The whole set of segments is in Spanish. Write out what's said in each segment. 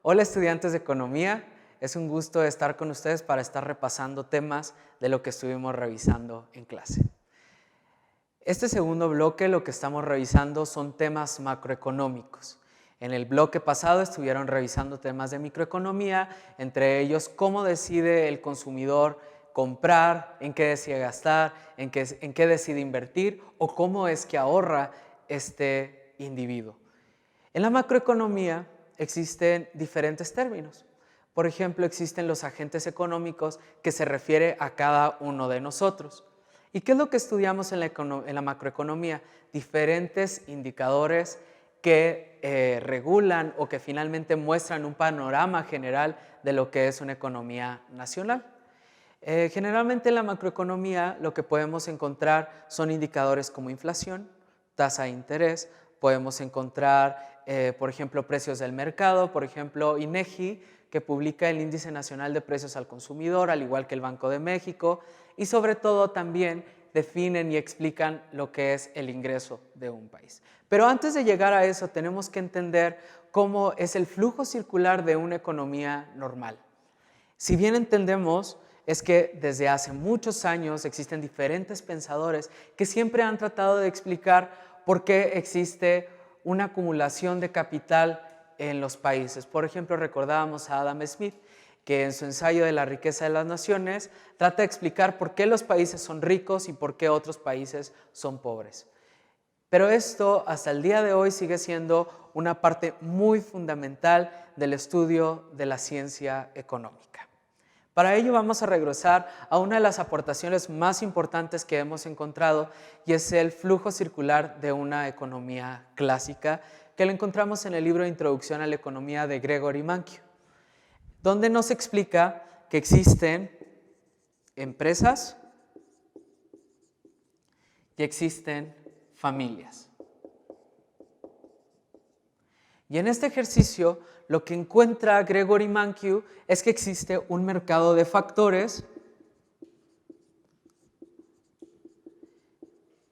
Hola estudiantes de Economía, es un gusto estar con ustedes para estar repasando temas de lo que estuvimos revisando en clase. Este segundo bloque lo que estamos revisando son temas macroeconómicos. En el bloque pasado estuvieron revisando temas de microeconomía, entre ellos cómo decide el consumidor comprar, en qué decide gastar, en qué decide invertir o cómo es que ahorra este individuo. En la macroeconomía existen diferentes términos. Por ejemplo, existen los agentes económicos que se refiere a cada uno de nosotros. ¿Y qué es lo que estudiamos en la macroeconomía? Diferentes indicadores que regulan o que finalmente muestran un panorama general de lo que es una economía nacional. Generalmente en la macroeconomía lo que podemos encontrar son indicadores como inflación, tasa de interés, podemos encontrar, por ejemplo, precios del mercado, por ejemplo, INEGI, que publica el Índice Nacional de Precios al Consumidor, al igual que el Banco de México, y sobre todo también definen y explican lo que es el ingreso de un país. Pero antes de llegar a eso tenemos que entender cómo es el flujo circular de una economía normal. Si bien entendemos es que desde hace muchos años existen diferentes pensadores que siempre han tratado de explicar por qué existe una acumulación de capital en los países. Por ejemplo, recordábamos a Adam Smith, que en su ensayo de la riqueza de las naciones trata de explicar por qué los países son ricos y por qué otros países son pobres. Pero esto hasta el día de hoy sigue siendo una parte muy fundamental del estudio de la ciencia económica. Para ello vamos a regresar a una de las aportaciones más importantes que hemos encontrado y es el flujo circular de una economía clásica que lo encontramos en el libro de Introducción a la Economía de Gregory Mankiw, donde nos explica que existen empresas y existen familias. Y en este ejercicio lo que encuentra Gregory Mankiw es que existe un mercado de factores.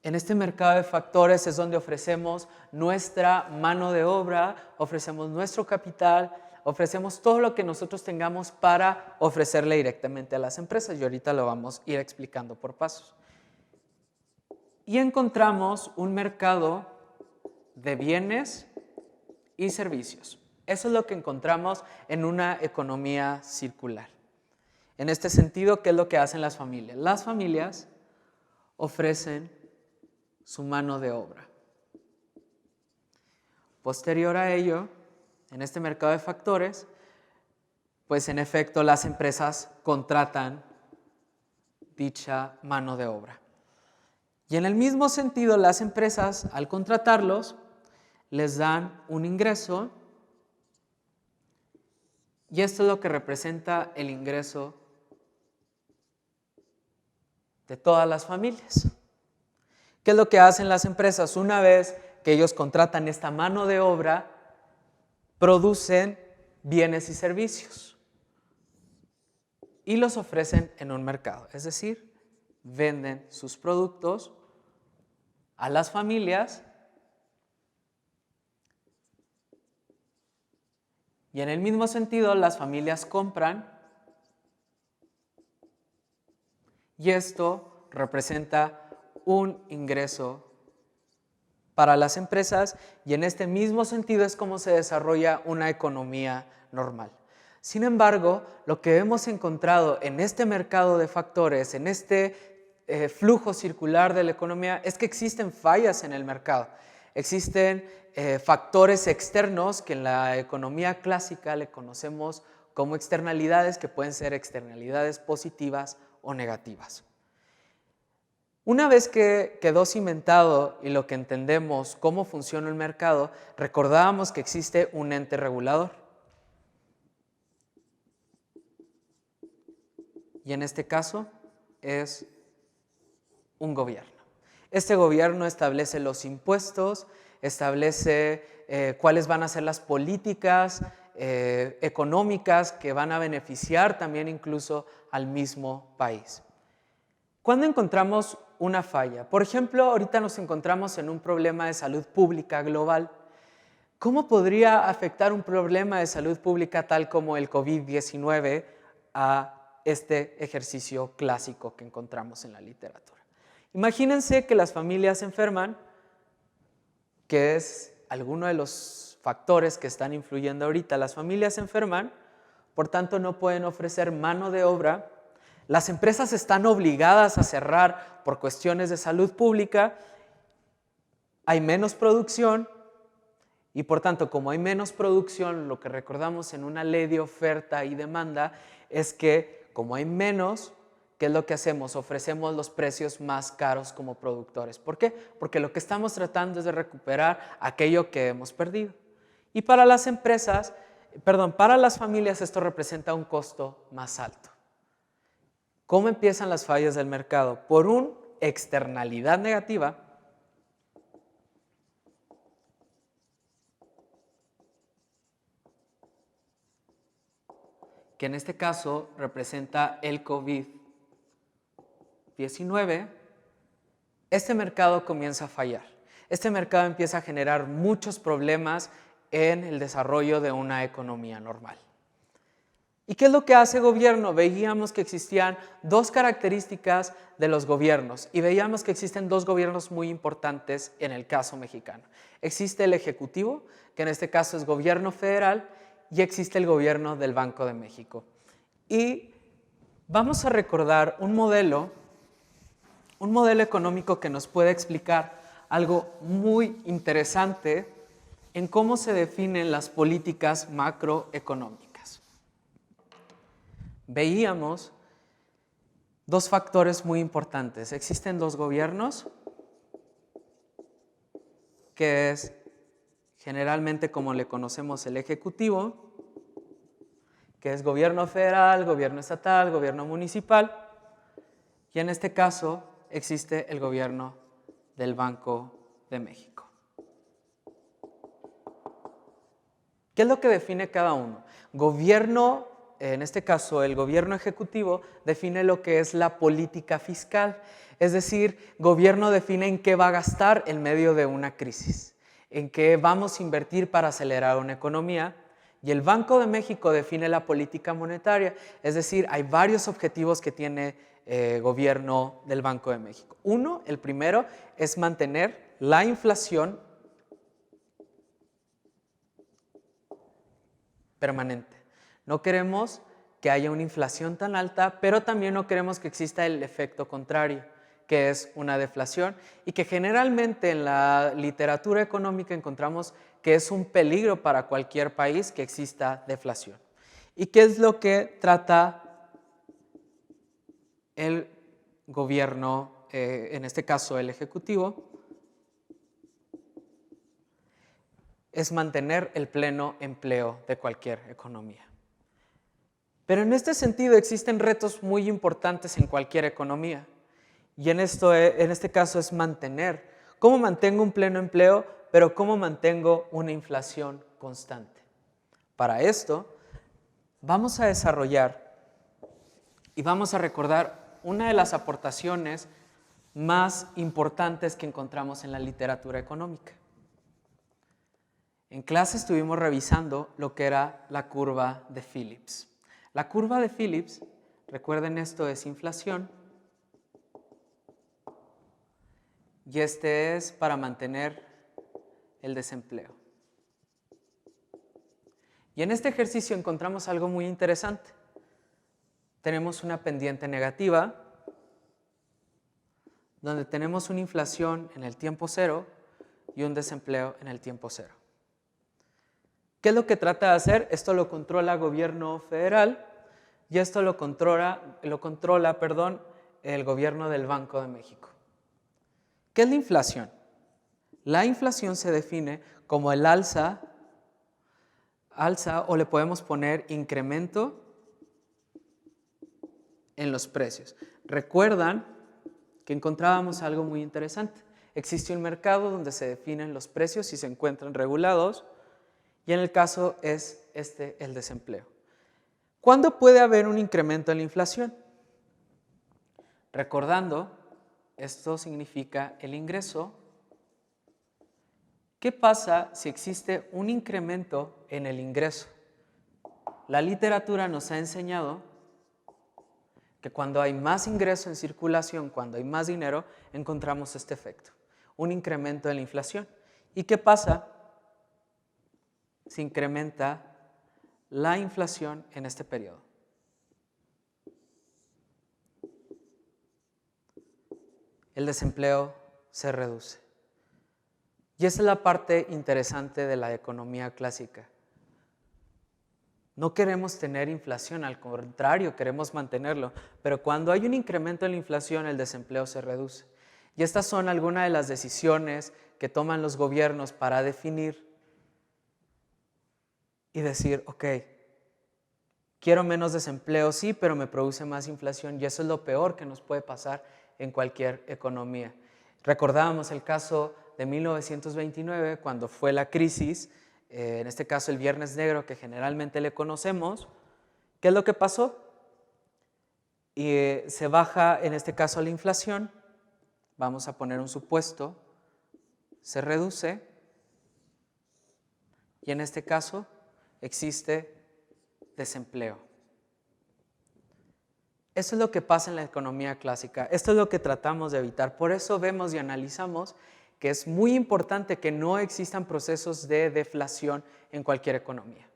En este mercado de factores es donde ofrecemos nuestra mano de obra, ofrecemos nuestro capital, ofrecemos todo lo que nosotros tengamos para ofrecerle directamente a las empresas y ahorita lo vamos a ir explicando por pasos. Y encontramos un mercado de bienes y servicios. Eso es lo que encontramos en una economía circular. En este sentido, ¿qué es lo que hacen las familias? Las familias ofrecen su mano de obra. Posterior a ello, en este mercado de factores, pues en efecto las empresas contratan dicha mano de obra. Y en el mismo sentido, las empresas, al contratarlos, les dan un ingreso y esto es lo que representa el ingreso de todas las familias. ¿Qué es lo que hacen las empresas? Una vez que ellos contratan esta mano de obra, producen bienes y servicios y los ofrecen en un mercado, es decir, venden sus productos a las familias y en el mismo sentido las familias compran y esto representa un ingreso para las empresas y en este mismo sentido es como se desarrolla una economía normal. Sin embargo, lo que hemos encontrado en este mercado de factores, en este flujo circular de la economía, es que existen fallas en el mercado. Existen factores externos que en la economía clásica le conocemos como externalidades, que pueden ser externalidades positivas o negativas. Una vez que quedó cimentado y lo que entendemos cómo funciona el mercado, recordábamos que existe un ente regulador. Y en este caso es un gobierno. Este gobierno establece los impuestos, establece cuáles van a ser las políticas económicas que van a beneficiar también incluso al mismo país. ¿Cuándo encontramos una falla? Por ejemplo, ahorita nos encontramos en un problema de salud pública global. ¿Cómo podría afectar un problema de salud pública tal como el COVID-19 a este ejercicio clásico que encontramos en la literatura? Imagínense que las familias se enferman, que es alguno de los factores que están influyendo ahorita. Las familias se enferman, por tanto no pueden ofrecer mano de obra. Las empresas están obligadas a cerrar por cuestiones de salud pública. Hay menos producción y por tanto, como hay menos producción, lo que recordamos en una ley de oferta y demanda es que como hay menos, ¿qué es lo que hacemos? Ofrecemos los precios más caros como productores. ¿Por qué? Porque lo que estamos tratando es de recuperar aquello que hemos perdido. Y para las empresas, para las familias esto representa un costo más alto. ¿Cómo empiezan las fallas del mercado? Por una externalidad negativa, que en este caso representa el COVID-19, este mercado comienza a fallar. Este mercado empieza a generar muchos problemas en el desarrollo de una economía normal. ¿Y qué es lo que hace el gobierno? Veíamos que existían dos características de los gobiernos y veíamos que existen dos gobiernos muy importantes en el caso mexicano. Existe el Ejecutivo, que en este caso es gobierno federal, y existe el gobierno del Banco de México. Y vamos a recordar un modelo económico que nos puede explicar algo muy interesante en cómo se definen las políticas macroeconómicas. Veíamos dos factores muy importantes. Existen dos gobiernos, que es generalmente como le conocemos el Ejecutivo, que es gobierno federal, gobierno estatal, gobierno municipal, y en este caso existe el gobierno del Banco de México. ¿Qué es lo que define cada uno? Gobierno, en este caso el gobierno ejecutivo, define lo que es la política fiscal, es decir, gobierno define en qué va a gastar en medio de una crisis, en qué vamos a invertir para acelerar una economía, y el Banco de México define la política monetaria, es decir, hay varios objetivos que tiene gobierno del Banco de México. Uno, el primero, es mantener la inflación permanente. No queremos que haya una inflación tan alta, pero también no queremos que exista el efecto contrario, que es una deflación, y que generalmente en la literatura económica encontramos que es un peligro para cualquier país que exista deflación. ¿Y qué es lo que trata el gobierno, en este caso el Ejecutivo? Es mantener el pleno empleo de cualquier economía. Pero en este sentido existen retos muy importantes en cualquier economía. Y en este caso es mantener. ¿Cómo mantengo un pleno empleo, pero cómo mantengo una inflación constante? Para esto vamos a desarrollar y vamos a recordar una de las aportaciones más importantes que encontramos en la literatura económica. En clase estuvimos revisando lo que era la curva de Phillips. La curva de Phillips, recuerden esto, es inflación, y este es para mantener el desempleo. Y en este ejercicio encontramos algo muy interesante. Tenemos una pendiente negativa, donde tenemos una inflación en el tiempo cero y un desempleo en el tiempo cero. ¿Qué es lo que trata de hacer? Esto lo controla el gobierno federal y esto lo controla el gobierno del Banco de México. ¿Qué es la inflación? La inflación se define como el alza o le podemos poner incremento en los precios. Recuerdan que encontrábamos algo muy interesante. Existe un mercado donde se definen los precios y se encuentran regulados, y en el caso es el desempleo. ¿Cuándo puede haber un incremento en la inflación? Recordando, esto significa el ingreso ¿Qué pasa si existe un incremento en el ingreso? La literatura nos ha enseñado que cuando hay más ingreso en circulación, cuando hay más dinero, encontramos este efecto, un incremento en la inflación. ¿Y qué pasa si incrementa la inflación en este periodo? El desempleo se reduce. Y esa es la parte interesante de la economía clásica. No queremos tener inflación, al contrario, queremos mantenerlo. Pero cuando hay un incremento en la inflación, el desempleo se reduce. Y estas son algunas de las decisiones que toman los gobiernos para definir y decir, ok, quiero menos desempleo, sí, pero me produce más inflación y eso es lo peor que nos puede pasar en cualquier economía. Recordábamos el caso de 1929, cuando fue la crisis, en este caso el Viernes Negro, que generalmente le conocemos. ¿Qué es lo que pasó? Se baja, en este caso, la inflación. Vamos a poner un supuesto. Se reduce. Y en este caso existe desempleo. Eso es lo que pasa en la economía clásica. Esto es lo que tratamos de evitar. Por eso vemos y analizamos que es muy importante que no existan procesos de deflación en cualquier economía.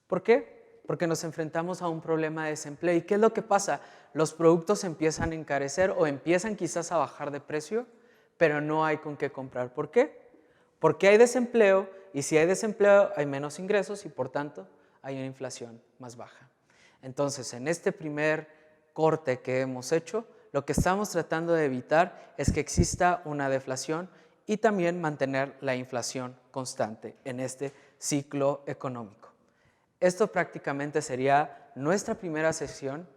¿Por qué? Porque nos enfrentamos a un problema de desempleo. ¿Y qué es lo que pasa? Los productos empiezan a encarecer o empiezan quizás a bajar de precio, pero no hay con qué comprar. ¿Por qué? Porque hay desempleo y si hay desempleo hay menos ingresos y por tanto hay una inflación más baja. Entonces, en este primer corte que hemos hecho, lo que estamos tratando de evitar es que exista una deflación y también mantener la inflación constante en este ciclo económico. Esto prácticamente sería nuestra primera sección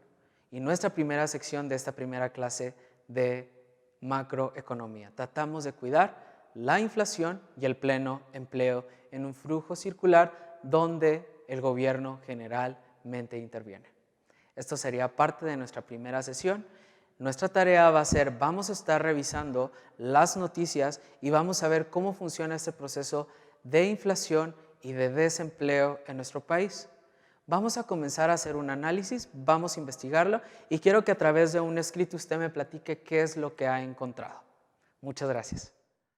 y nuestra primera sección de esta primera clase de macroeconomía. Tratamos de cuidar la inflación y el pleno empleo en un flujo circular donde el gobierno generalmente interviene. Esto sería parte de nuestra primera sesión. Nuestra tarea va a ser, vamos a estar revisando las noticias y vamos a ver cómo funciona este proceso de inflación y de desempleo en nuestro país. Vamos a comenzar a hacer un análisis, vamos a investigarlo y quiero que a través de un escrito usted me platique qué es lo que ha encontrado. Muchas gracias.